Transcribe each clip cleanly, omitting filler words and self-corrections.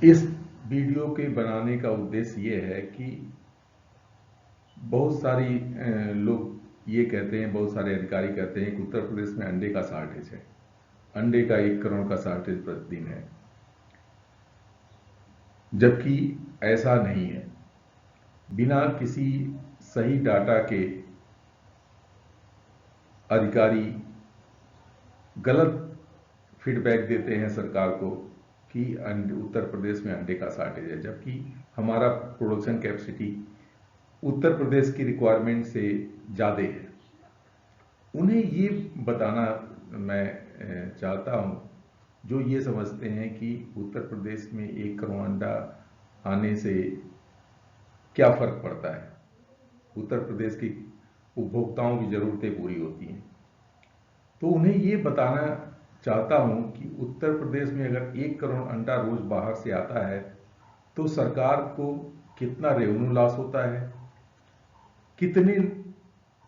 इस वीडियो के बनाने का उद्देश्य ये है कि बहुत सारी लोग ये कहते हैं, बहुत सारे अधिकारी कहते हैं कि उत्तर प्रदेश में अंडे का शॉर्टेज है, अंडे का 1 करोड़ का शॉर्टेज प्रतिदिन है, जबकि ऐसा नहीं है। बिना किसी सही डाटा के अधिकारी गलत फीडबैक देते हैं सरकार को कि उत्तर प्रदेश में अंडे का शॉर्टेज है, जबकि हमारा प्रोडक्शन कैपेसिटी उत्तर प्रदेश की रिक्वायरमेंट से ज़्यादा है। उन्हें ये बताना मैं चाहता हूँ, जो ये समझते हैं कि उत्तर प्रदेश में 1 करोड़ अंडा आने से क्या फ़र्क पड़ता है, उत्तर प्रदेश की उपभोक्ताओं की ज़रूरतें पूरी होती हैं। तो उन्हें ये बताना चाहता हूँ कि उत्तर प्रदेश में अगर 1 करोड़ अंडा रोज़ बाहर से आता है तो सरकार को कितना रेवेन्यू लॉस होता है, कितने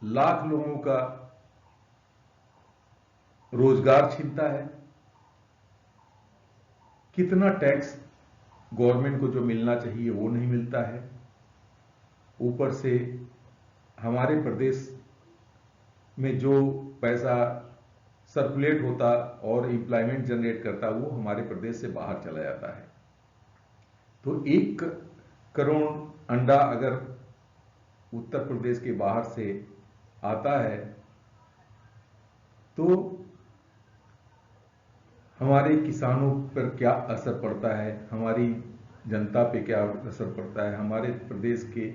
लाख लोगों का रोजगार छीनता है, कितना टैक्स गवर्नमेंट को जो मिलना चाहिए वो नहीं मिलता है। ऊपर से हमारे प्रदेश में जो पैसा सर्कुलेट होता और एम्प्लॉयमेंट जनरेट करता वो हमारे प्रदेश से बाहर चला जाता है। तो 1 करोड़ अंडा अगर उत्तर प्रदेश के बाहर से आता है तो हमारे किसानों पर क्या असर पड़ता है, हमारी जनता पे क्या असर पड़ता है, हमारे प्रदेश के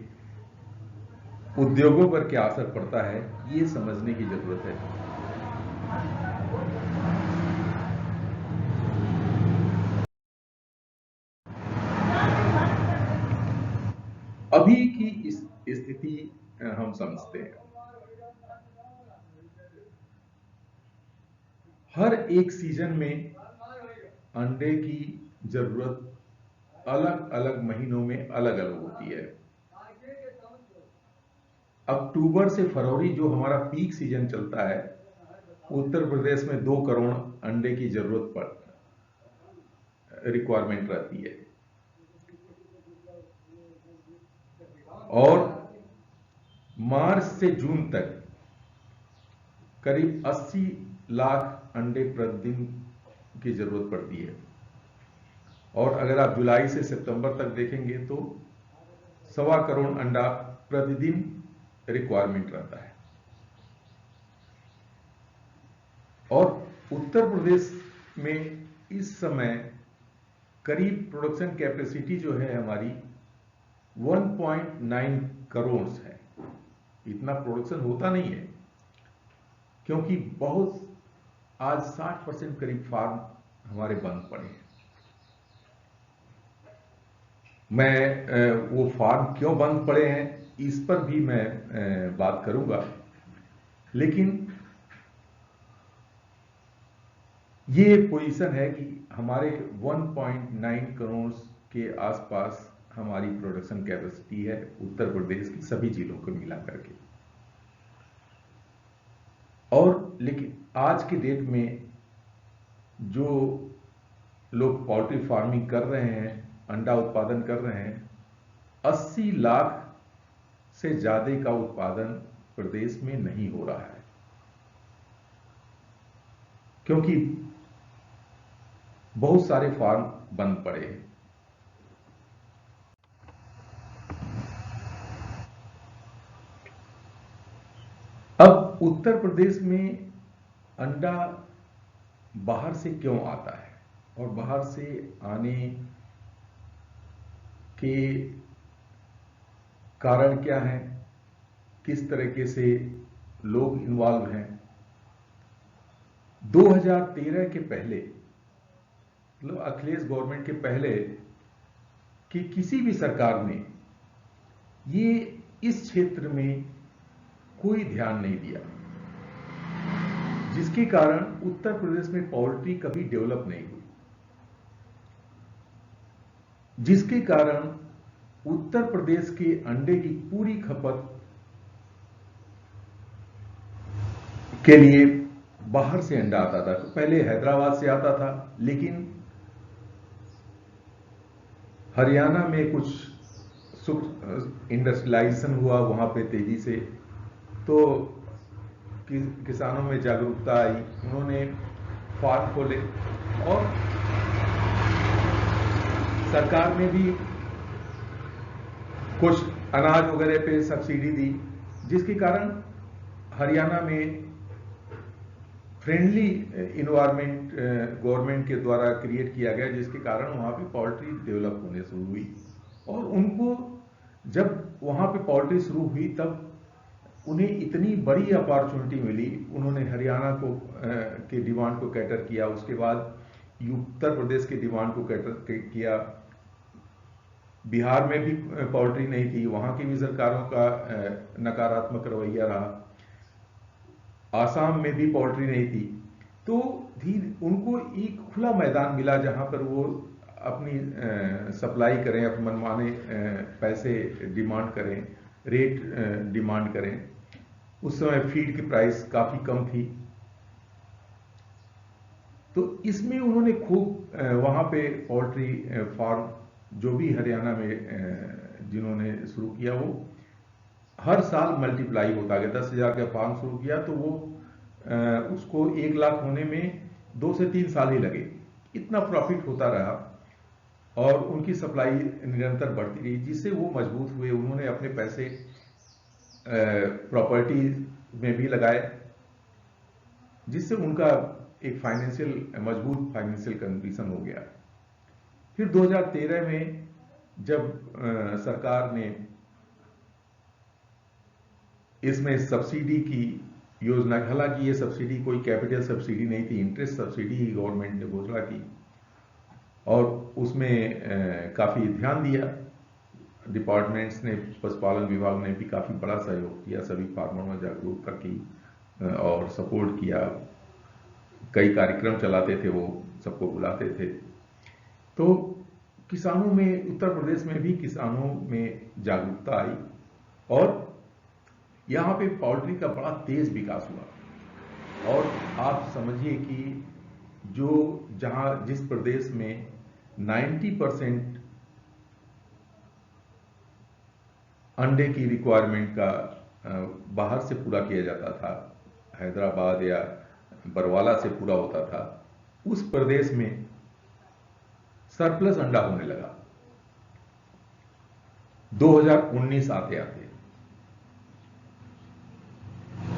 उद्योगों पर क्या असर पड़ता है, ये समझने की जरूरत है। अभी की इस स्थिति हम समझते हैं। हर एक सीजन में अंडे की जरूरत अलग अलग महीनों में अलग अलग होती है। अक्टूबर से फरवरी जो हमारा पीक सीजन चलता है, उत्तर प्रदेश में 2 करोड़ अंडे की जरूरत रिक्वायरमेंट रहती है और मार्च से जून तक करीब 80 लाख अंडे प्रतिदिन की जरूरत पड़ती है। और अगर आप जुलाई से सितंबर तक देखेंगे तो 1.25 करोड़ अंडा प्रतिदिन रिक्वायरमेंट रहता है। और उत्तर प्रदेश में इस समय करीब प्रोडक्शन कैपेसिटी जो है हमारी 1.9 करोड़ है। इतना प्रोडक्शन होता नहीं है क्योंकि बहुत आज 60% करीब फार्म हमारे बंद पड़े हैं। मैं वो फार्म क्यों बंद पड़े हैं इस पर भी मैं बात करूंगा, लेकिन ये पोजीशन है कि हमारे 1.9 करोड़ के आसपास हमारी प्रोडक्शन कैपेसिटी है उत्तर प्रदेश की सभी जिलों को मिला करके। और लेकिन आज के डेट में जो लोग पोल्ट्री फार्मिंग कर रहे हैं, अंडा उत्पादन कर रहे हैं, 80 लाख से ज्यादा का उत्पादन प्रदेश में नहीं हो रहा है, क्योंकि बहुत सारे फार्म बंद पड़े हैं। अब उत्तर प्रदेश में अंडा बाहर से क्यों आता है और बाहर से आने के कारण क्या हैं, किस तरीके से लोग इन्वॉल्व हैं। 2013 के पहले, मतलब अखिलेश गवर्नमेंट के पहले कि किसी भी सरकार ने ये इस क्षेत्र में कोई ध्यान नहीं दिया, जिसके कारण उत्तर प्रदेश में पोल्ट्री कभी डेवलप नहीं हुई, जिसके कारण उत्तर प्रदेश के अंडे की पूरी खपत के लिए बाहर से अंडा आता था। पहले हैदराबाद से आता था, लेकिन हरियाणा में कुछ इंडस्ट्रियलाइजेशन हुआ वहाँ पे तेजी से, तो किसानों में जागरूकता आई, उन्होंने फार्म खोले और सरकार ने भी कुछ अनाज वगैरह पे सब्सिडी दी, जिसके कारण हरियाणा में फ्रेंडली इन्वायरमेंट गवर्नमेंट के द्वारा क्रिएट किया गया, जिसके कारण वहाँ पे पोल्ट्री डेवलप होने शुरू हुई। और उनको जब वहाँ पे पोल्ट्री शुरू हुई तब उन्हें इतनी बड़ी अपॉर्चुनिटी मिली, उन्होंने हरियाणा को के डिमांड को कैटर किया, उसके बाद उत्तर प्रदेश के डिमांड को कैटर किया। बिहार में भी पोल्ट्री नहीं थी, वहाँ की भी सरकारों का नकारात्मक रवैया रहा। आसाम में भी पोल्ट्री नहीं थी। तो उनको एक खुला मैदान मिला जहां पर वो अपनी सप्लाई करें, अपने मनमाने पैसे डिमांड करें, रेट डिमांड करें। उस समय फीड की प्राइस काफी कम थी, तो इसमें उन्होंने खूब वहां पे पोल्ट्री फार्म जो भी हरियाणा में जिन्होंने शुरू किया वो हर साल मल्टीप्लाई होता गया। 10,000 का फार्म शुरू किया तो वो उसको 1 लाख होने में 2 से 3 साल ही लगे, इतना प्रॉफिट होता रहा और उनकी सप्लाई निरंतर बढ़ती रही, जिससे वो मजबूत हुए। उन्होंने अपने पैसे प्रॉपर्टी में भी लगाए, जिससे उनका एक मजबूत फाइनेंशियल कंडीशन हो गया। फिर 2013 में जब सरकार ने इसमें सब्सिडी की योजना, हालांकि ये सब्सिडी कोई कैपिटल सब्सिडी नहीं थी, इंटरेस्ट सब्सिडी ही गवर्नमेंट ने घोषणा की और उसमें काफी ध्यान दिया। डिपार्टमेंट्स ने, पशुपालन विभाग ने भी काफी बड़ा सहयोग किया, सभी फार्मर में जागरूकता की और सपोर्ट किया। कई कार्यक्रम चलाते थे, वो सबको बुलाते थे। तो किसानों में, उत्तर प्रदेश में भी किसानों में जागरूकता आई और यहां पे पोल्ट्री का बड़ा तेज विकास हुआ। और आप समझिए कि जिस प्रदेश में 90% अंडे की रिक्वायरमेंट का बाहर से पूरा किया जाता था, हैदराबाद या बरवाला से पूरा होता था, उस प्रदेश में सरप्लस अंडा होने लगा 2019 आते आते।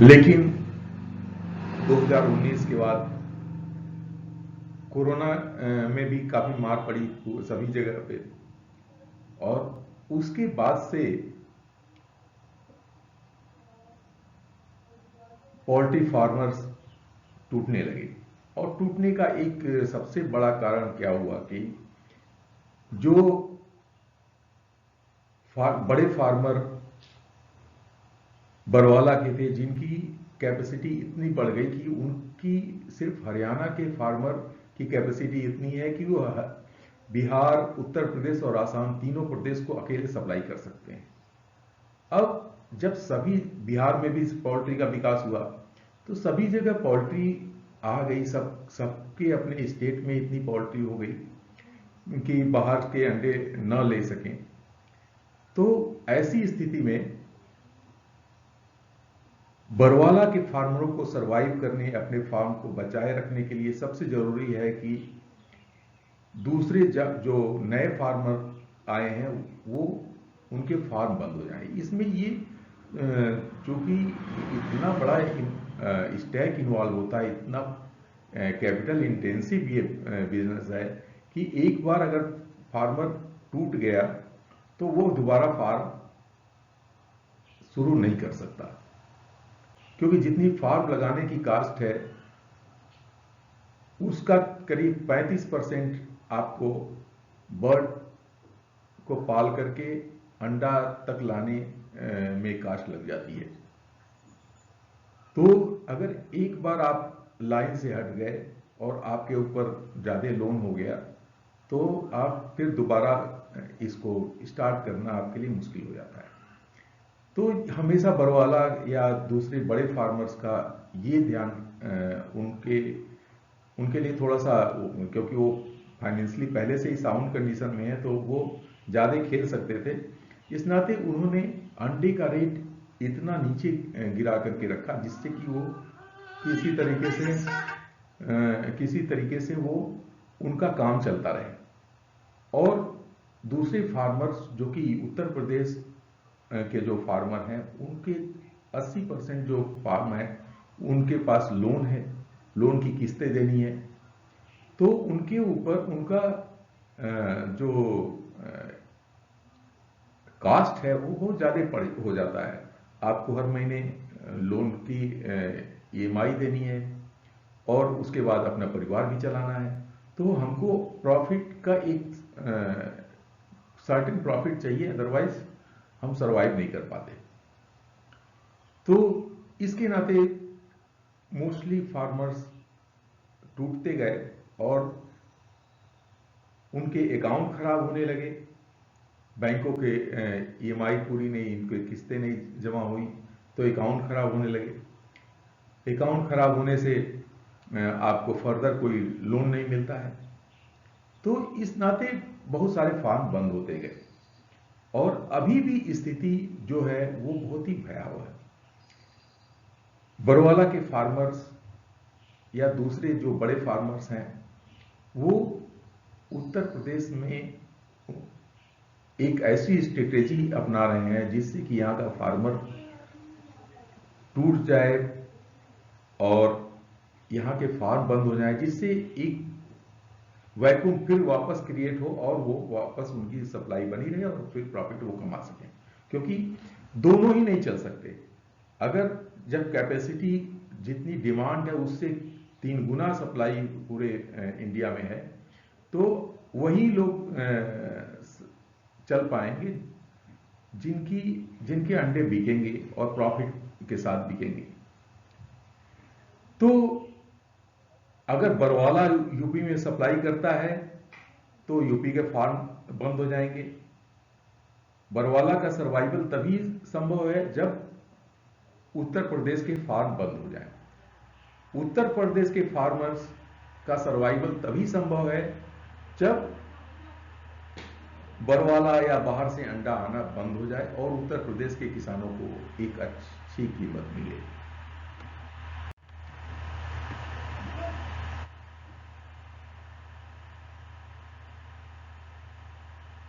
लेकिन 2019 के बाद कोरोना में भी काफी मार पड़ी सभी जगह पे, और उसके बाद से पोल्ट्री फार्मर्स टूटने लगे। और टूटने का एक सबसे बड़ा कारण क्या हुआ कि जो बड़े फार्मर बरवाला के थे, जिनकी कैपेसिटी इतनी बढ़ गई कि उनकी सिर्फ हरियाणा के फार्मर की कैपेसिटी इतनी है कि वो बिहार, उत्तर प्रदेश और आसाम तीनों प्रदेश को अकेले सप्लाई कर सकते हैं। अब जब सभी बिहार में भी पोल्ट्री का विकास हुआ तो सभी जगह पोल्ट्री आ गई, सबके अपने स्टेट में इतनी पोल्ट्री हो गई कि बाहर के अंडे न ले सकें। तो ऐसी स्थिति में बरवाला के फार्मरों को सरवाइव करने, अपने फार्म को बचाए रखने के लिए सबसे जरूरी है कि दूसरे जो नए फार्मर आए हैं वो उनके फार्म बंद हो जाए। इसमें ये चूंकि इतना बड़ा स्टैक इन्वॉल्व होता है, इतना कैपिटल इंटेंसिव ये बिजनेस है कि एक बार अगर फार्मर टूट गया तो वो दोबारा फार्म शुरू नहीं कर सकता, क्योंकि जितनी फार्म लगाने की कास्ट है उसका करीब 35% आपको बर्ड को पाल करके अंडा तक लाने में कास्ट लग जाती है। तो अगर एक बार आप लाइन से हट गए और आपके ऊपर ज्यादा लोन हो गया तो आप फिर दोबारा इसको स्टार्ट करना आपके लिए मुश्किल हो जाता है। तो हमेशा बरवाला या दूसरे बड़े फार्मर्स का ये ध्यान उनके लिए थोड़ा सा, क्योंकि वो फाइनेंशियली पहले से ही साउंड कंडीशन में है, तो वो ज़्यादा खेल सकते थे। इस नाते उन्होंने अंडे का रेट इतना नीचे गिरा करके रखा जिससे कि वो किसी तरीके से वो उनका काम चलता रहे। और दूसरे फार्मर्स जो कि उत्तर प्रदेश के जो फार्मर हैं उनके 80% जो फार्म है उनके पास लोन है, लोन की किस्तें देनी है, तो उनके ऊपर उनका जो कास्ट है वो बहुत ज़्यादा हो जाता है। आपको हर महीने लोन की EMI देनी है और उसके बाद अपना परिवार भी चलाना है। तो हमको प्रॉफिट का एक सर्टेन प्रॉफिट चाहिए, अदरवाइज हम सरवाइव नहीं कर पाते। तो इसके नाते मोस्टली फार्मर्स टूटते गए और उनके अकाउंट खराब होने लगे, बैंकों के EMI पूरी नहीं, इनके किस्तें नहीं जमा हुई तो अकाउंट खराब होने लगे। अकाउंट खराब होने से आपको फर्दर कोई लोन नहीं मिलता है। तो इस नाते बहुत सारे फार्म बंद होते गए और अभी भी स्थिति जो है वो बहुत ही भयावह है। बरवाला के फार्मर्स या दूसरे जो बड़े फार्मर्स हैं वो उत्तर प्रदेश में एक ऐसी स्ट्रेटेजी अपना रहे हैं जिससे कि यहाँ का फार्मर टूट जाए और यहाँ के फार्म बंद हो जाए, जिससे एक वैक्यूम फिर वापस क्रिएट हो और वो वापस उनकी सप्लाई बनी रहे और फिर प्रॉफिट वो कमा सकें। क्योंकि दोनों ही नहीं चल सकते। अगर जब कैपेसिटी जितनी डिमांड है उससे 3 गुना सप्लाई पूरे इंडिया में है तो वही लोग चल पाएंगे जिनके अंडे बिकेंगे और प्रॉफिट के साथ बिकेंगे। तो अगर बरवाला यूपी में सप्लाई करता है तो यूपी के फार्म बंद हो जाएंगे। बरवाला का सर्वाइवल तभी संभव है जब उत्तर प्रदेश के फार्म बंद हो जाए। उत्तर प्रदेश के फार्मर्स का सर्वाइवल तभी संभव है जब बरवाला या बाहर से अंडा आना बंद हो जाए और उत्तर प्रदेश के किसानों को एक अच्छी कीमत मिले।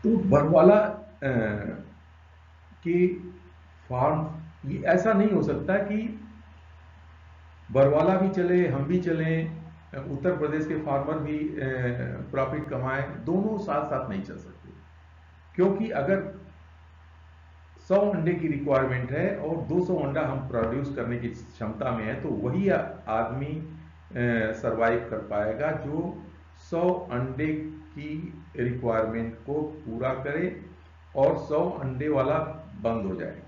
तो बरवाला के फार्म, ये ऐसा नहीं हो सकता कि बरवाला भी चले हम भी चलें, उत्तर प्रदेश के फार्मर भी प्रॉफिट कमाएं, दोनों साथ साथ नहीं चल सकते। क्योंकि अगर 100 अंडे की रिक्वायरमेंट है और 200 अंडा हम प्रोड्यूस करने की क्षमता में है तो वही आदमी सरवाइव कर पाएगा जो 100 अंडे की रिक्वायरमेंट को पूरा करे और 100 अंडे वाला बंद हो जाए।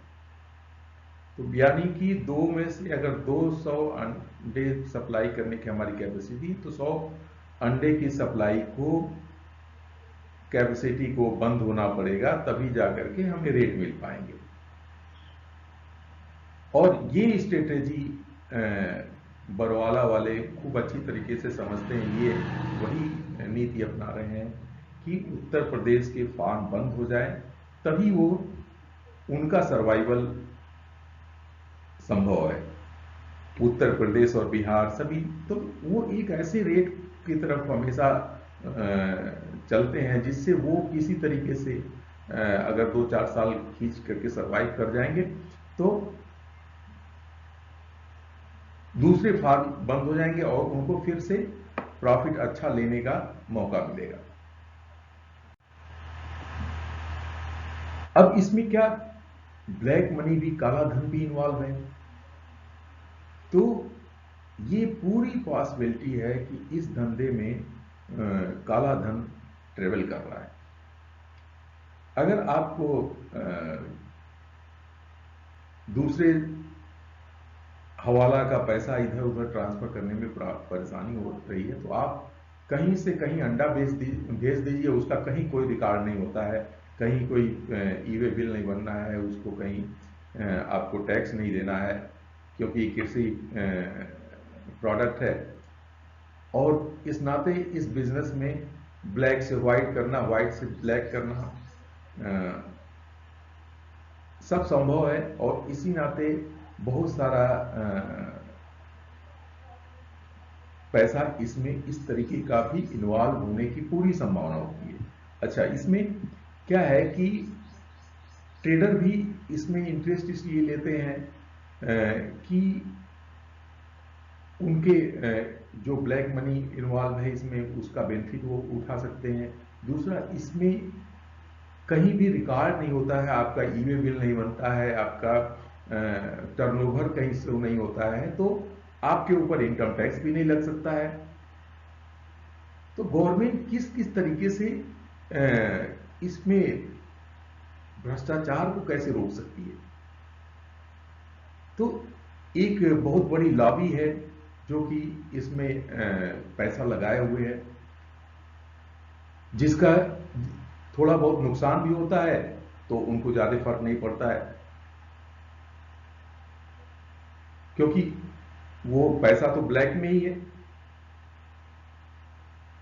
तो यानी कि 2 में से अगर 200 अंडे सप्लाई करने की हमारी कैपेसिटी तो 100 अंडे की सप्लाई को कैपेसिटी को बंद होना पड़ेगा, तभी जाकर के हमें रेट मिल पाएंगे। और ये स्ट्रेटेजी बरवाला वाले खूब अच्छी तरीके से समझते हैं। ये वही नीति अपना रहे हैं कि उत्तर प्रदेश के फार्म बंद हो जाए तभी वो उनका सर्वाइवल संभव है। उत्तर प्रदेश और बिहार सभी तो वो एक ऐसे रेट की तरफ हमेशा चलते हैं जिससे वो किसी तरीके से अगर 2-4 साल खींच करके सरवाइव कर जाएंगे तो दूसरे फार्म बंद हो जाएंगे और उनको फिर से प्रॉफिट अच्छा लेने का मौका मिलेगा। अब इसमें क्या ब्लैक मनी भी, काला धन भी इन्वॉल्व है। तो ये पूरी पॉसिबिलिटी है कि इस धंधे में काला धन ट्रेवल कर रहा है। अगर आपको दूसरे हवाला का पैसा इधर उधर ट्रांसफर करने में परेशानी हो रही है तो आप कहीं से कहीं अंडा भेज दीजिए, उसका कहीं कोई रिकॉर्ड नहीं होता है, कहीं कोई ई-वे बिल नहीं बनना है, उसको कहीं आपको टैक्स नहीं देना है क्योंकि कृषि प्रोडक्ट है। और इस नाते इस बिजनेस में ब्लैक से व्हाइट करना, व्हाइट से ब्लैक करना सब संभव है और इसी नाते बहुत सारा पैसा इसमें इस तरीके का भी इन्वॉल्व होने की पूरी संभावना होती है। अच्छा, इसमें क्या है कि ट्रेडर भी इसमें इंटरेस्ट इसलिए लेते हैं कि उनके जो ब्लैक मनी इन्वॉल्व है इसमें उसका बेनिफिट वो उठा सकते हैं। दूसरा, इसमें कहीं भी रिकॉर्ड नहीं होता है, आपका ईवे बिल नहीं बनता है, आपका टर्नओवर कहीं से नहीं होता है, तो आपके ऊपर इनकम टैक्स भी नहीं लग सकता है। तो गवर्नमेंट किस किस तरीके से इसमें भ्रष्टाचार को कैसे रोक सकती है? तो एक बहुत बड़ी लॉबी है जो कि इसमें पैसा लगाए हुए है, जिसका थोड़ा बहुत नुकसान भी होता है तो उनको ज्यादा फर्क नहीं पड़ता है, क्योंकि वो पैसा तो ब्लैक में ही है।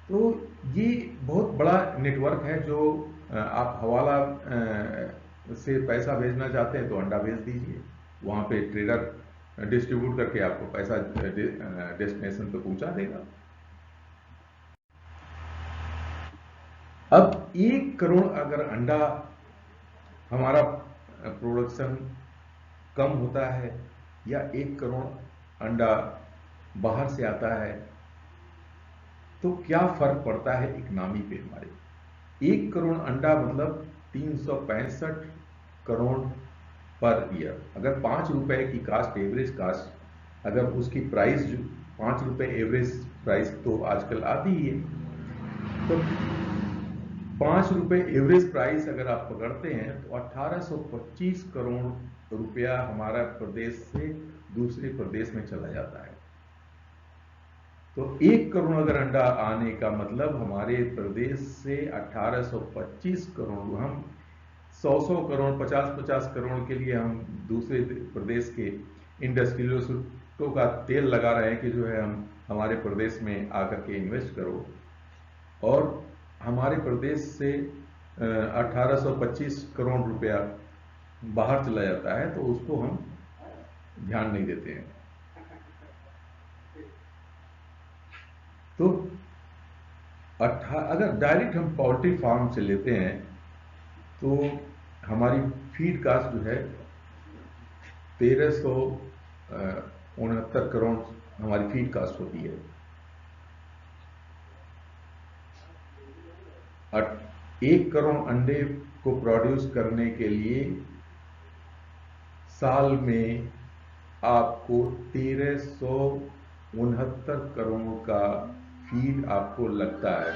तो ये बहुत बड़ा नेटवर्क है जो आप हवाला से पैसा भेजना चाहते हैं तो अंडा भेज दीजिए, वहां पे ट्रेडर डिस्ट्रीब्यूट करके आपको पैसा डेस्टिनेशन पे पहुंचा देगा। अब 1 करोड़ अगर अंडा हमारा प्रोडक्शन कम होता है या 1 करोड़ अंडा बाहर से आता है तो क्या फर्क पड़ता है इकोनॉमी पे हमारे? 1 करोड़ अंडा मतलब 365 करोड़ पर ईयर। अगर 5 रुपए की कास्ट, एवरेज कास्ट, अगर उसकी प्राइस जो 5 रुपए एवरेज प्राइस तो आजकल आती ही है, तो 5 रुपए एवरेज प्राइस अगर आप पकड़ते हैं तो 1825 करोड़ रुपया हमारा प्रदेश से दूसरे प्रदेश में चला जाता है। तो 1 करोड़ अगर अंडा आने का मतलब हमारे प्रदेश से 1825 करोड़, हम 100 करोड़ 50 करोड़ के लिए हम दूसरे प्रदेश के इंडस्ट्रियलिस्टों का तेल लगा रहे हैं कि जो है हम हमारे प्रदेश में आकर के इन्वेस्ट करो, और हमारे प्रदेश से 1825 करोड़ रुपया बाहर चला जाता है तो उसको हम ध्यान नहीं देते हैं। तो अगर डायरेक्ट हम पोल्ट्री फार्म से लेते हैं तो हमारी फीड कास्ट जो है 1369 करोड़ हमारी फीड कास्ट होती है। 1 करोड़ अंडे को प्रोड्यूस करने के लिए साल में आपको 1369 करोड़ का फीड आपको लगता है।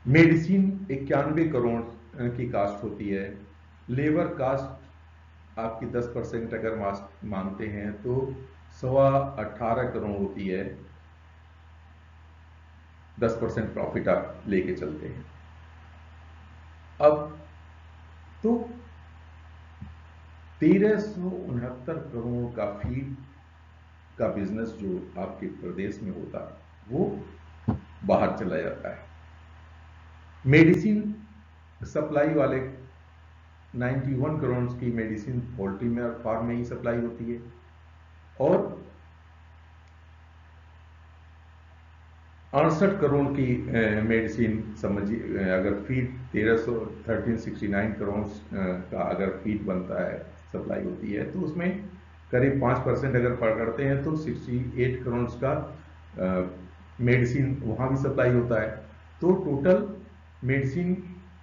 मेडिसिन 91 करोड़ की कास्ट होती है। लेबर कास्ट आपकी 10% अगर मानते हैं तो 18.25 करोड़ होती है। 10% प्रॉफिट आप लेके चलते हैं। अब तो 1369 करोड़ का फीड का बिजनेस जो आपके प्रदेश में होता वो बाहर चला जाता है। मेडिसिन सप्लाई वाले 91 करोड़ की मेडिसिन पोल्ट्री में और फार्म में ही सप्लाई होती है, और 68 करोड़ की मेडिसिन समझिए, अगर फीड 1369 करोड़ का अगर फीड बनता है, सप्लाई होती है, तो उसमें करीब 5% अगर पकड़ते हैं तो 68 करोड़ का मेडिसिन वहां भी सप्लाई होता है। तो टोटल मेडिसिन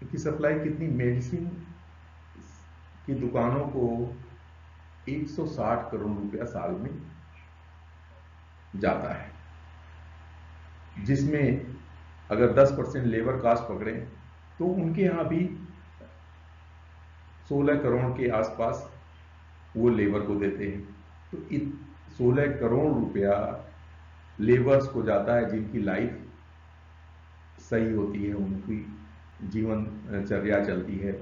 की सप्लाई कितनी? मेडिसिन की दुकानों को 160 करोड़ रुपया साल में जाता है, जिसमें अगर 10% लेबर कास्ट पकड़े तो उनके यहां भी 16 करोड़ के आसपास वो लेबर को देते हैं। तो 16 करोड़ रुपया लेबर्स को जाता है जिनकी लाइफ सही होती है, उनकी जीवनचर्या चलती है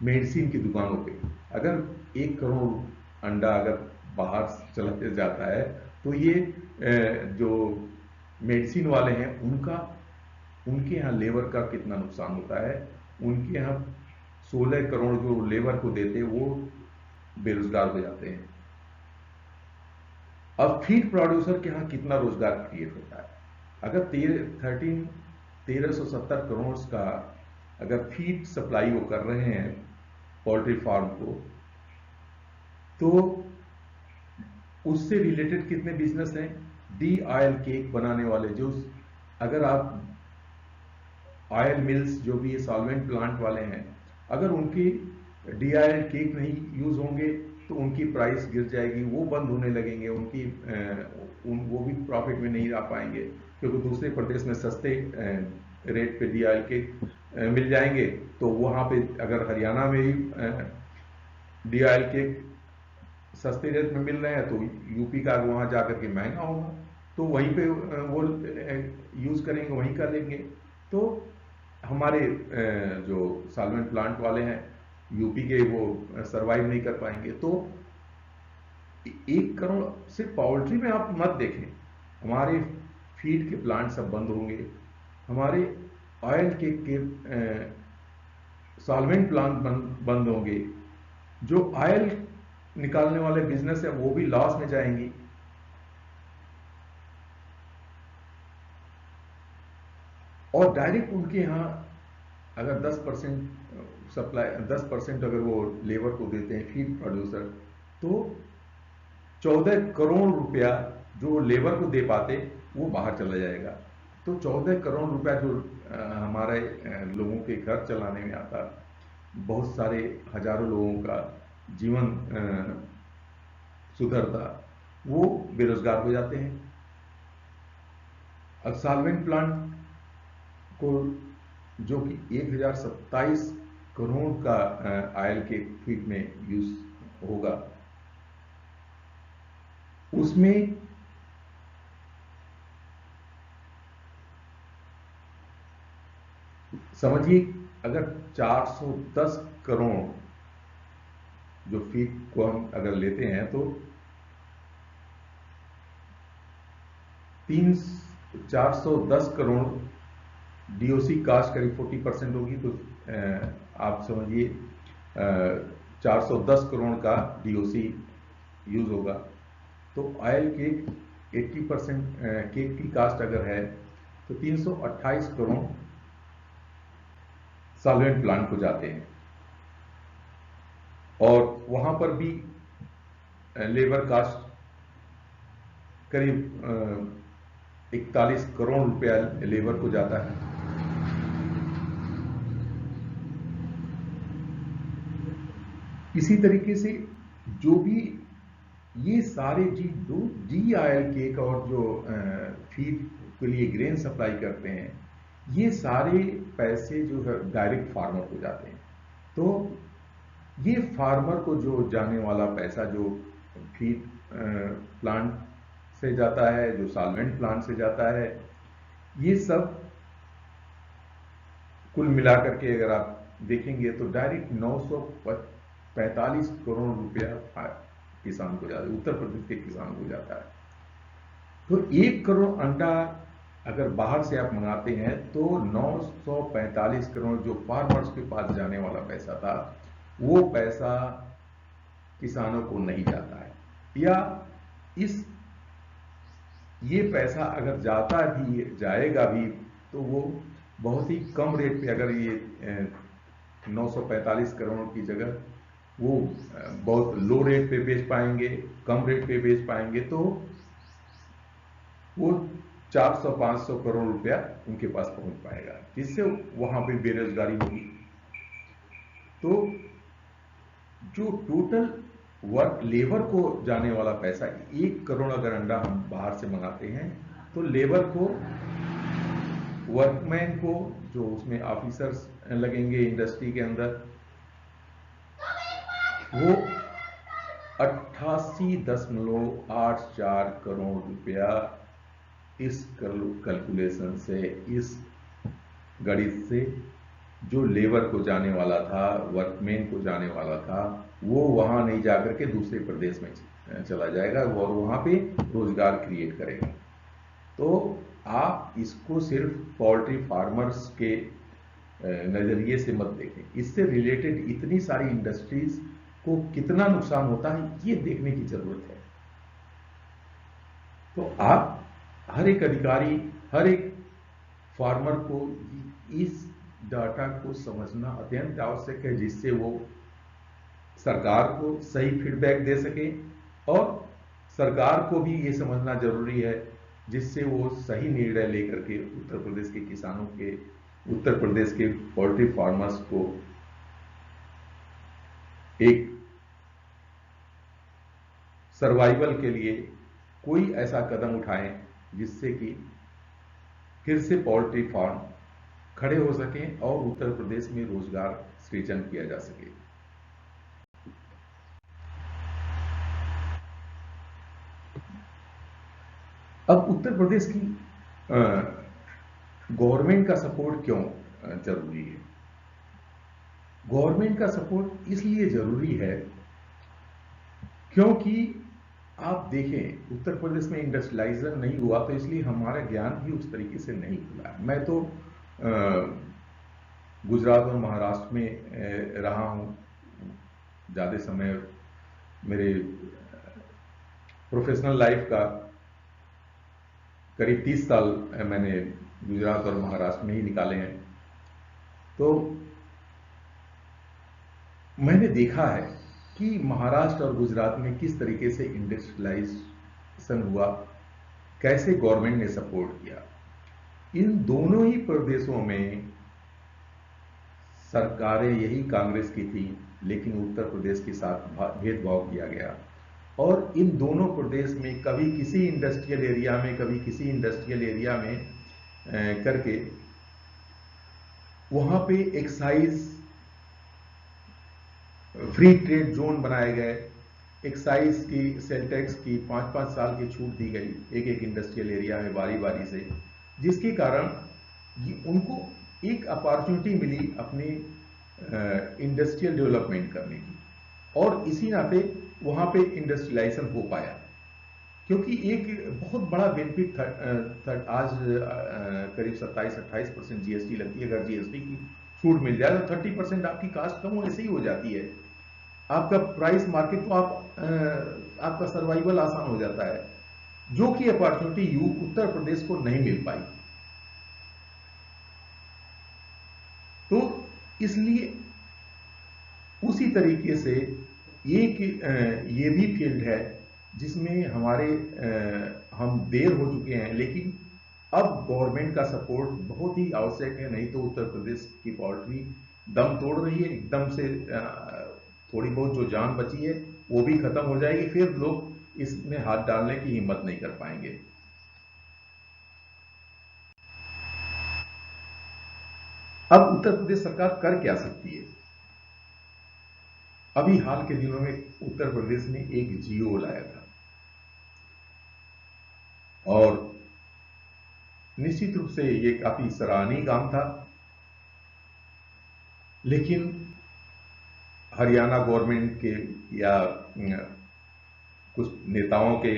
मेडिसिन की दुकानों पे। अगर 1 करोड़ अंडा अगर बाहर चला जाता है तो ये जो मेडिसिन वाले हैं उनका उनके यहाँ लेबर का कितना नुकसान होता है। उनके यहाँ 16 करोड़ जो लेबर को देते वो बेरोजगार हो जाते हैं। अब फीड प्रोड्यूसर के यहाँ कितना रोजगार क्रिएट होता है। अगर 1370 करोड़ का अगर फीड सप्लाई वो कर रहे हैं पोल्ट्री फार्म को, तो उससे रिलेटेड कितने बिजनेस हैं। डी ऑयल केक बनाने वाले, जो अगर आप ऑयल मिल्स जो भी सॉल्वेंट प्लांट वाले हैं, अगर उनकी डी ऑयल केक नहीं यूज होंगे तो उनकी प्राइस गिर जाएगी, वो बंद होने लगेंगे, वो भी प्रॉफिट में नहीं आ पाएंगे, क्योंकि दूसरे प्रदेश में सस्ते रेट पे डी ऑयल केक मिल जाएंगे। तो वहां पे अगर हरियाणा में ही डी ऑयल केक सस्ते रेट में मिल रहे हैं तो यूपी का वहां जाकर के महंगा होगा, तो वहीं पे वो यूज करेंगे, वहीं का लेंगे। तो हमारे जो सॉल्वेंट प्लांट वाले हैं यूपी के, वो सरवाइव नहीं कर पाएंगे। तो 1 करोड़ सिर्फ पोल्ट्री में आप मत देखें, हमारे फीड के प्लांट सब बंद होंगे, हमारे ऑयल के सॉल्वेंट प्लांट बंद होंगे, जो ऑयल निकालने वाले बिजनेस है वो भी लॉस में जाएंगी। और डायरेक्ट उनके यहाँ अगर 10% सप्लाई, 10% अगर वो लेबर को देते हैं फीड प्रोड्यूसर, तो 14 करोड़ रुपया जो लेबर को दे पाते वो बाहर चला जाएगा। तो 14 करोड़ रुपया जो हमारे लोगों के घर चलाने में आता, बहुत सारे हजारों लोगों का जीवन सुधरता, वो बेरोजगार हो जाते हैं। अब सॉल्वेंट प्लांट को जो कि 1027 करोड़ का ऑयल के फीड में यूज होगा, उसमें समझिए अगर 410 करोड़ जो फीड को हम अगर लेते हैं तो 410 करोड़ डीओसी कास्ट करीब 40% होगी, तो आप समझिए 410 करोड़ का डीओसी यूज होगा। तो ऑयल केक 80% केक की कास्ट अगर है तो 328 करोड़ सॉल्वेंट प्लांट को जाते हैं। और वहां पर भी लेबर कास्ट करीब 41 करोड़ रुपया लेबर को जाता है। इसी तरीके से जो भी ये सारे डी ऑयल केक और जो फीड के लिए ग्रेन सप्लाई करते हैं, ये सारे पैसे जो है डायरेक्ट फार्मर को जाते हैं। तो ये फार्मर को जो जाने वाला पैसा जो फीड प्लांट से जाता है, जो सॉल्वेंट प्लांट से जाता है, ये सब कुल मिलाकर के अगर आप देखेंगे तो डायरेक्ट 945 करोड़ रुपया किसान को जाता है, उत्तर प्रदेश के किसान को जाता है। तो 1 करोड़ अंडा अगर बाहर से आप मंगाते हैं तो 945 करोड़ जो फार्मर्स के पास जाने वाला पैसा था, वो पैसा किसानों को नहीं जाता है। या ये पैसा अगर जाएगा भी तो वो बहुत ही कम रेट पे, अगर ये 945 करोड़ की जगह वो बहुत लो रेट पे बेच पाएंगे, कम रेट पे बेच पाएंगे, तो वो 400-500 करोड़ रुपया उनके पास पहुंच पाएगा, जिससे वहां पे बेरोजगारी होगी। तो जो टोटल लेबर को जाने वाला पैसा 1 करोड़ अगर अंडा हम बाहर से मंगाते हैं, तो लेबर को, वर्कमैन को, जो उसमें ऑफिसर्स लगेंगे इंडस्ट्री के अंदर, वो 88.84 करोड़ रुपया इस कैलकुलेशन से, इस गणित से जो लेबर को जाने वाला था, वर्कमैन को जाने वाला था, वो वहां नहीं जाकर के दूसरे प्रदेश में चला जाएगा और वहां पे रोजगार क्रिएट करेगा। तो आप इसको सिर्फ पोल्ट्री फार्मर्स के नजरिए से मत देखें, इससे रिलेटेड इतनी सारी इंडस्ट्रीज को कितना नुकसान होता है ये देखने की जरूरत है। तो आप हर एक अधिकारी, हर एक फार्मर को इस डाटा को समझना अत्यंत आवश्यक है, जिससे वो सरकार को सही फीडबैक दे सके, और सरकार को भी ये समझना जरूरी है जिससे वो सही निर्णय लेकर के उत्तर प्रदेश के किसानों के, उत्तर प्रदेश के पोल्ट्री फार्मर्स को एक सर्वाइवल के लिए कोई ऐसा कदम उठाएं जिससे कि फिर से पोल्ट्री फार्म खड़े हो सकें और उत्तर प्रदेश में रोजगार सृजन किया जा सके। अब उत्तर प्रदेश की गवर्नमेंट का सपोर्ट क्यों जरूरी है? गवर्नमेंट का सपोर्ट इसलिए जरूरी है क्योंकि आप देखें उत्तर प्रदेश में इंडस्ट्रियलाइजेशन नहीं हुआ, तो इसलिए हमारा ज्ञान भी उस तरीके से नहीं खुला। मैं तो गुजरात और महाराष्ट्र में रहा हूं, ज्यादा समय मेरे प्रोफेशनल लाइफ का करीब 30 साल मैंने गुजरात और महाराष्ट्र में ही निकाले हैं। तो मैंने देखा है कि महाराष्ट्र और गुजरात में किस तरीके से इंडस्ट्रियलाइजेशन हुआ, कैसे गवर्नमेंट ने सपोर्ट किया। इन दोनों ही प्रदेशों में सरकारें यही कांग्रेस की थी, लेकिन उत्तर प्रदेश के साथ भेदभाव किया गया, और इन दोनों प्रदेश में कभी किसी इंडस्ट्रियल एरिया में, कभी किसी इंडस्ट्रियल एरिया में करके वहां पे एक्साइज फ्री ट्रेड जोन बनाए गए, एक्साइज की, सेल टैक्स की 5-5 साल की छूट दी गई एक एक इंडस्ट्रियल एरिया में बारी बारी से, जिसके कारण उनको एक अपॉर्चुनिटी मिली अपनी इंडस्ट्रियल डेवलपमेंट करने की, और इसी नाते वहां पे इंडस्ट्रियलाइजेशन हो पाया। क्योंकि एक बहुत बड़ा बेनिफिट आज करीब 27-28% जीएसटी लगती है। अगर जीएसटी की छूट मिल जाए तो 30% आपकी कास्ट कम ऐसे ही हो जाती है, आपका प्राइस मार्केट, तो आपका सर्वाइवल आसान हो जाता है, जो कि अपॉर्चुनिटी उत्तर प्रदेश को नहीं मिल पाई। तो इसलिए उसी तरीके से एक ये भी फील्ड है जिसमें हम देर हो चुके हैं, लेकिन अब गवर्नमेंट का सपोर्ट बहुत ही आवश्यक है, नहीं तो उत्तर प्रदेश की पोल्ट्री दम तोड़ रही है, एकदम से थोड़ी बहुत जो जान बची है वो भी खत्म हो जाएगी, फिर लोग इसमें हाथ डालने की हिम्मत नहीं कर पाएंगे। अब उत्तर प्रदेश सरकार कर क्या सकती है? अभी हाल के दिनों में उत्तर प्रदेश ने एक जियो लाया था, और निश्चित रूप से ये काफी सराहनीय काम था, लेकिन हरियाणा गवर्नमेंट के या कुछ नेताओं के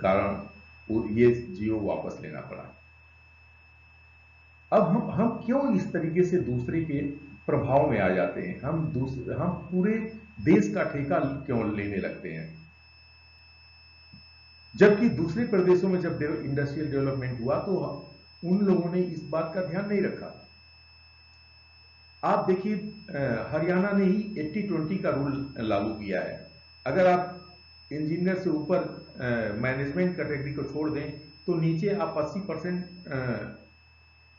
कारण ये जियो वापस लेना पड़ा। अब हम क्यों इस तरीके से दूसरे के प्रभाव में आ जाते हैं? हम पूरे देश का ठेका क्यों लेने लगते हैं, जबकि दूसरे प्रदेशों में जब इंडस्ट्रियल डेवलपमेंट हुआ तो उन लोगों ने इस बात का ध्यान नहीं रखा। आप देखिए हरियाणा ने ही 80-20 का रूल लागू किया है। अगर आप इंजीनियर से ऊपर मैनेजमेंट कैटेगरी को छोड़ दें तो नीचे आप 80%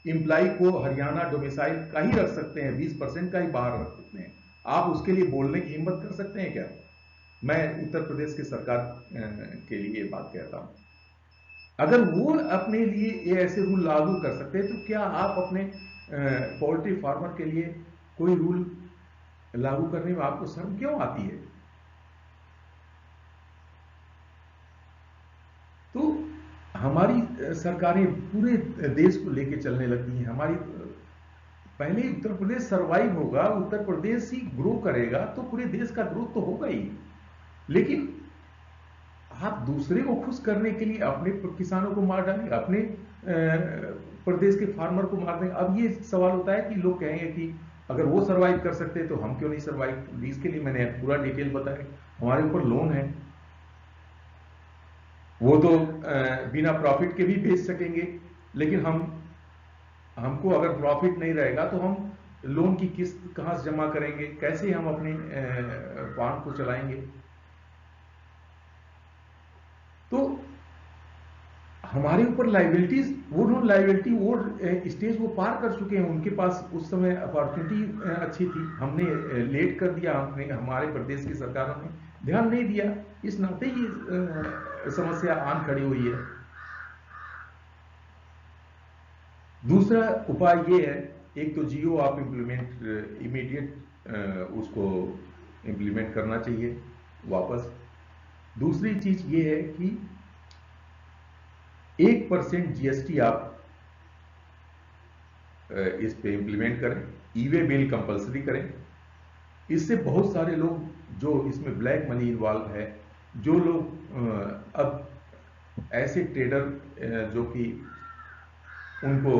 एम्प्लॉय को हरियाणा डोमिसाइल का ही रख सकते हैं, 20% का ही बाहर रख सकते हैं। आप उसके लिए बोलने की हिम्मत कर सकते हैं क्या? मैं उत्तर प्रदेश की सरकार के लिए बात कहता हूं। अगर वो अपने लिए ये ऐसे रूल लागू कर सकते हैं, तो क्या आप अपने पोल्ट्री फार्मर के लिए कोई रूल लागू करने में आपको शर्म क्यों आती है? तो हमारी सरकारें पूरे देश को लेके चलने लगती हैं। पहले उत्तर प्रदेश सरवाइव होगा, उत्तर प्रदेश ही ग्रो करेगा, तो पूरे देश का ग्रोथ तो होगा ही। लेकिन आप दूसरे को खुश करने के लिए अपने किसानों को मार डालेंगे, अपने प्रदेश के फार्मर को मार देंगे। अब ये सवाल होता है कि लोग कहेंगे कि अगर वो सरवाइव कर सकते हैं तो हम क्यों नहीं सरवाइव। इसके लिए मैंने पूरा डिटेल बताया। हमारे ऊपर लोन है, वो तो बिना प्रॉफिट के भी बेच सकेंगे, लेकिन हमको अगर प्रॉफिट नहीं रहेगा तो हम लोन की किस्त कहां से जमा करेंगे, कैसे हम अपने फार्म को चलाएंगे। तो हमारे ऊपर लाइबिलिटीज, वो नॉन लाइबिलिटी वो स्टेज वो पार कर चुके हैं। उनके पास उस समय अपॉर्चुनिटी अच्छी थी, हमने लेट कर दिया, हमने हमारे प्रदेश की सरकारों ने ध्यान नहीं दिया, इस नाते ही समस्या आन खड़ी हुई है। दूसरा उपाय ये है, एक तो जियो आप इम्प्लीमेंट इमीडिएट उसको इम्प्लीमेंट करना चाहिए वापस। दूसरी चीज ये है कि 1% जीएसटी आप इस पे इम्प्लीमेंट करें, ई-वे बिल कंपलसरी करें। इससे बहुत सारे लोग जो इसमें ब्लैक मनी इन्वॉल्व है, जो लोग अब ऐसे ट्रेडर जो कि उनको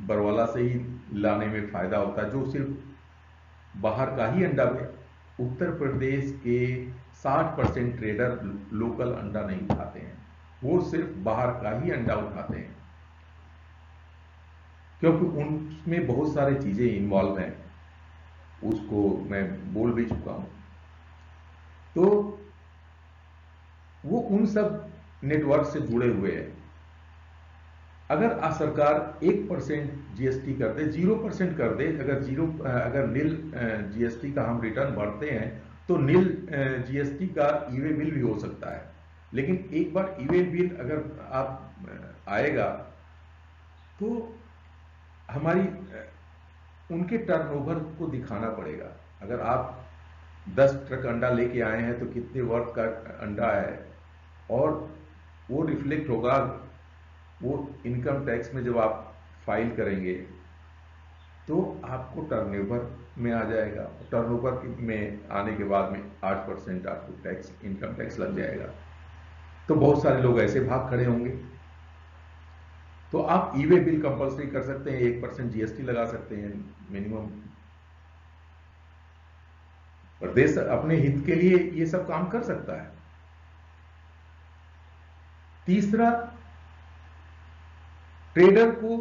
बरवाला से ही लाने में फायदा होता है, जो सिर्फ बाहर का ही अंडा, उत्तर प्रदेश के 60% ट्रेडर लोकल अंडा नहीं उठाते हैं, वो सिर्फ बाहर का ही अंडा उठाते हैं, क्योंकि उनमें बहुत सारी चीजें इन्वॉल्व हैं, उसको मैं बोल भी चुका हूं। तो वो उन सब नेटवर्क से जुड़े हुए हैं। अगर सरकार 1% जीएसटी कर दे, 0% कर दे, अगर नील जीएसटी का हम रिटर्न भरते हैं तो नील जीएसटी का ई-वे बिल भी हो सकता है। लेकिन एक बार ई-वे बिल अगर आप आएगा तो हमारी उनके टर्नओवर को दिखाना पड़ेगा। अगर आप 10 ट्रक अंडा लेके आए हैं तो कितने वर्थ का अंडा है, और वो रिफ्लेक्ट होगा वो इनकम टैक्स में जब आप फाइल करेंगे तो आपको टर्नओवर में आ जाएगा। टर्नओवर में आने के बाद में 8% आपको टैक्स, इनकम टैक्स लग जाएगा। तो बहुत सारे लोग ऐसे भाग खड़े होंगे। तो आप ई-वे बिल कंपलसरी कर सकते हैं, 1% जीएसटी लगा सकते हैं मिनिमम। प्रदेश अपने हित के लिए ये सब काम कर सकता है। तीसरा, ट्रेडर को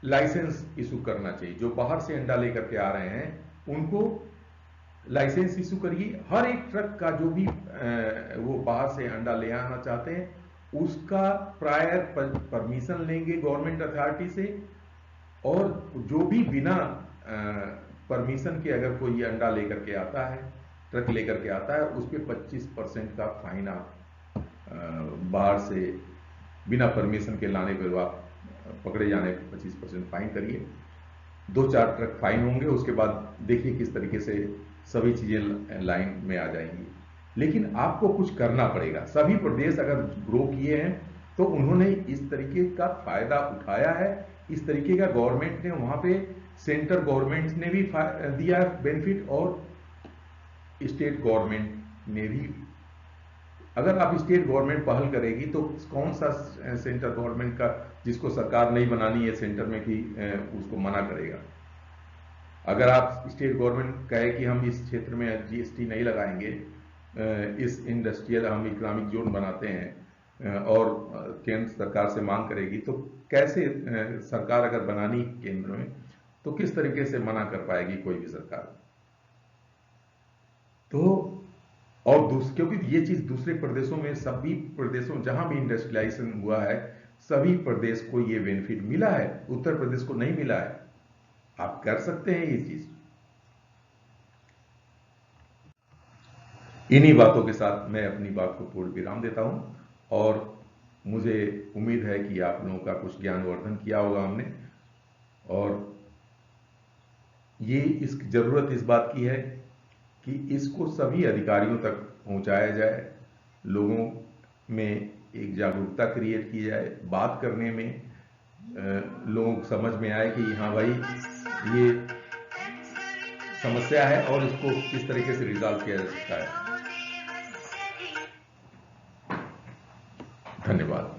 लाइसेंस इशू करना चाहिए। जो बाहर से अंडा लेकर के आ रहे हैं उनको लाइसेंस इशू करिए। हर एक ट्रक का जो भी वो बाहर से अंडा ले आना चाहते हैं उसका प्रायर परमिशन लेंगे गवर्नमेंट अथॉरिटी से, और जो भी बिना परमिशन के अगर कोई अंडा लेकर के आता है, ट्रक लेकर के आता है, उस पर 25% का फाइन आप बाहर से बिना परमिशन के लाने पर आप पकड़े जाने पर 25% फाइन करिए। 2-4 ट्रक फाइन होंगे, उसके बाद देखिए किस तरीके से सभी चीजें लाइन में आ जाएंगी। लेकिन आपको कुछ करना पड़ेगा। सभी प्रदेश अगर ग्रो किए हैं तो उन्होंने इस तरीके का फायदा उठाया है। इस तरीके का गवर्नमेंट ने वहां पे, सेंट्रल गवर्नमेंट ने भी दिया बेनिफिट, और स्टेट गवर्नमेंट ने भी। अगर आप स्टेट गवर्नमेंट पहल करेगी तो कौन सा सेंट्रल गवर्नमेंट का, जिसको सरकार नहीं बनानी है सेंटर में, कि उसको मना करेगा। अगर आप स्टेट गवर्नमेंट कहे कि हम इस क्षेत्र में जीएसटी नहीं लगाएंगे, इस इंडस्ट्रियल हम इकोनॉमिक जोन बनाते हैं, और केंद्र सरकार से मांग करेगी, तो कैसे सरकार अगर बनानी केंद्र में तो किस तरीके से मना कर पाएगी कोई भी सरकार। तो और क्योंकि ये चीज दूसरे प्रदेशों में, सभी प्रदेशों जहां भी इंडस्ट्रियलाइजेशन हुआ है, सभी प्रदेश को ये बेनिफिट मिला है, उत्तर प्रदेश को नहीं मिला है। आप कर सकते हैं ये चीज। इन्हीं बातों के साथ मैं अपनी बात को पूर्ण विराम देता हूं, और मुझे उम्मीद है कि आप लोगों का कुछ ज्ञानवर्धन किया होगा हमने। और ये इस जरूरत इस बात की है कि इसको सभी अधिकारियों तक पहुंचाया जाए, लोगों में एक जागरूकता क्रिएट की जाए, बात करने में लोग समझ में आए कि हाँ भाई ये समस्या है और इसको किस तरीके से रिजॉल्व किया जा सकता है। धन्यवाद।